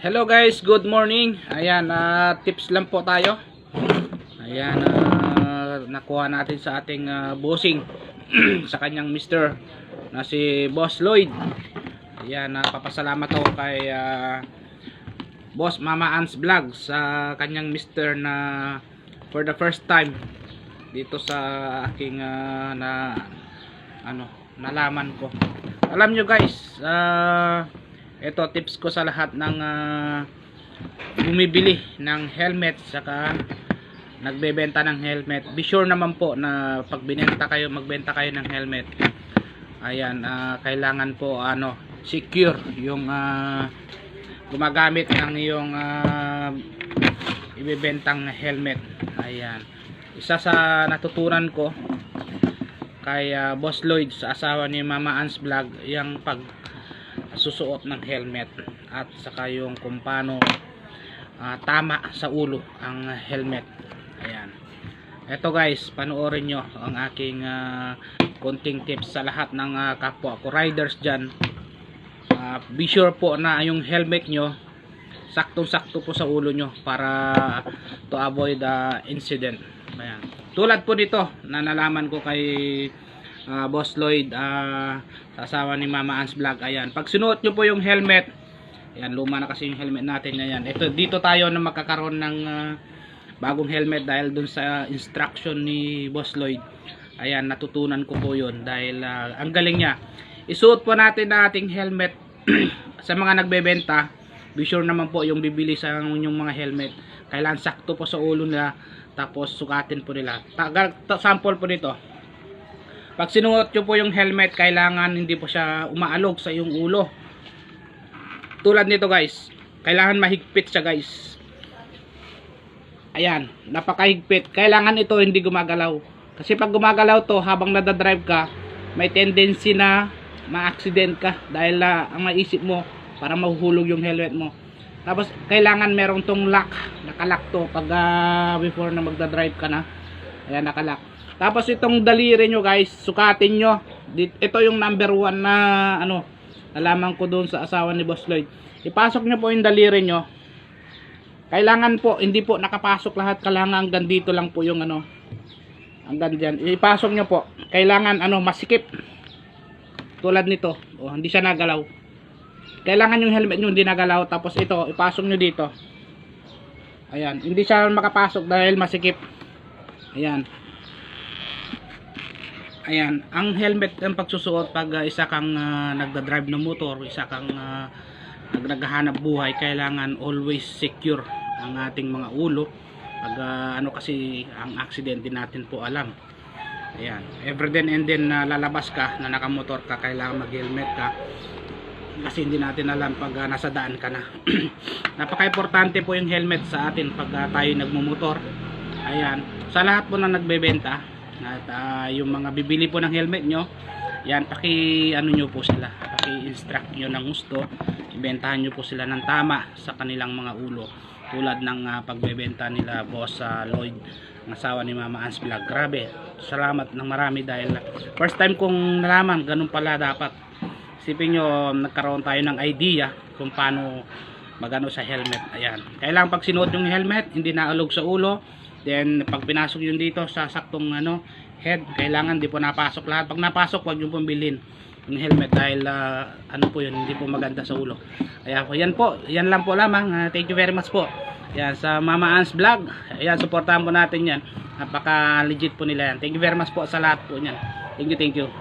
Hello guys, good morning. Ayan, tips lang po tayo. Ayan, nakuha natin sa ating bossing sa kanyang mister na si Boss Lloyd. Ayan, papasalamat ako kay Boss Mama Ann's Vlog sa kanyang mister na for the first time dito sa aking nalaman ko. Alam nyo guys, ito tips ko sa lahat ng bumibili ng helmet saka nagbebenta ng helmet. Be sure naman po na pag magbenta kayo ng helmet, ayan, kailangan po secure yung gumagamit ng iyong ibebentang helmet. Ayan, isa sa natutunan ko kay Boss Lloyd sa asawa ni Mama Ann's Vlog, yung pag susuot ng helmet at saka yung kung paano tama sa ulo ang helmet. Ayan, eto guys, panoorin nyo ang aking konting tips sa lahat ng kapwa ko riders dyan. Be sure po na yung helmet nyo saktong sakto po sa ulo nyo para to avoid incident. Ayan, tulad po dito na nalaman ko kay Boss Lloyd sa asawa ni Mama Ann's Vlog. Ayan, pag sinuot nyo po yung helmet, ayan, luma na kasi yung helmet natin. Ayan, dito tayo na magkakaroon ng bagong helmet dahil dun sa instruction ni Boss Lloyd. Ayan, natutunan ko po yun dahil ang galing niya. Isuot po natin na ating helmet sa mga nagbebenta. Be sure naman po yung bibili sa inyong mga helmet, kailangan sakto po sa ulo nila, tapos sukatin po nila. Sample po dito, pag sinuot nyo po yung helmet, kailangan hindi po siya umaalog sa iyong ulo. Tulad nito guys, kailangan mahigpit siya guys. Ayan, napakahigpit. Kailangan ito hindi gumagalaw, kasi pag gumagalaw to habang nadadrive ka, may tendency na ma-accident ka dahil ang maisip mo para mahuhulog yung helmet mo. Tapos kailangan merong tong lock, nakalock to pag before na magdadrive ka na. Ayan, nakalock. Tapos itong daliri nyo guys, sukatin nyo. Ito yung number 1 na nalaman ko doon sa asawa ni Boss Lloyd. Ipasok nyo po yung daliri nyo. Kailangan po hindi po nakapasok lahat, kailangan hanggang dito lang po yung hanggang dyan. Ipasok nyo po, kailangan masikip. Tulad nito, hindi siya nagalaw. Kailangan yung helmet nyo hindi nagalaw. Tapos ito, ipasok nyo dito. Ayan, hindi siya makapasok dahil masikip. Ayan. Ayan, ang helmet ang pagsusuot pag isa kang nagda-drive ng motor, isa kang naghahanap buhay, kailangan always secure ang ating mga ulo. Pag kasi ang accident din natin po alam. Ayan, every then and then lalabas ka na nakamotor ka, kailangan mag-helmet ka. Kasi hindi natin alam pag nasa daan ka na. Napaka-importante po yung helmet sa atin pag tayo nagmumotor. Ayan, sa lahat po na nagbebenta at yung mga bibili po ng helmet nyo, yan, nyo po sila, paki-instruct nyo ng gusto, ibentahan nyo po sila ng tama sa kanilang mga ulo, tulad ng pagbebenta nila Boss Lloyd, ang asawa ni Mama Ann's Vlog. Grabe, salamat ng marami dahil first time kong nalaman, ganun pala dapat. Isipin nyo, nagkaroon tayo ng idea kung paano magano sa helmet. Ayan, kailangan pag sinuot yung helmet, hindi naalog sa ulo. Then pag pinasok yun dito sa saktong head, kailangan di po napasok lahat. Pag napasok, wag yung pumbilin yung helmet dahil po yun, hindi po maganda sa ulo. Ayan po, yan lang po lamang. Thank you very much po. Ayan, sa Mama Ann's Vlog. Ayan, supportahan po natin yan. Napaka legit po nila yan. Thank you very much po sa lahat po yan. Thank you.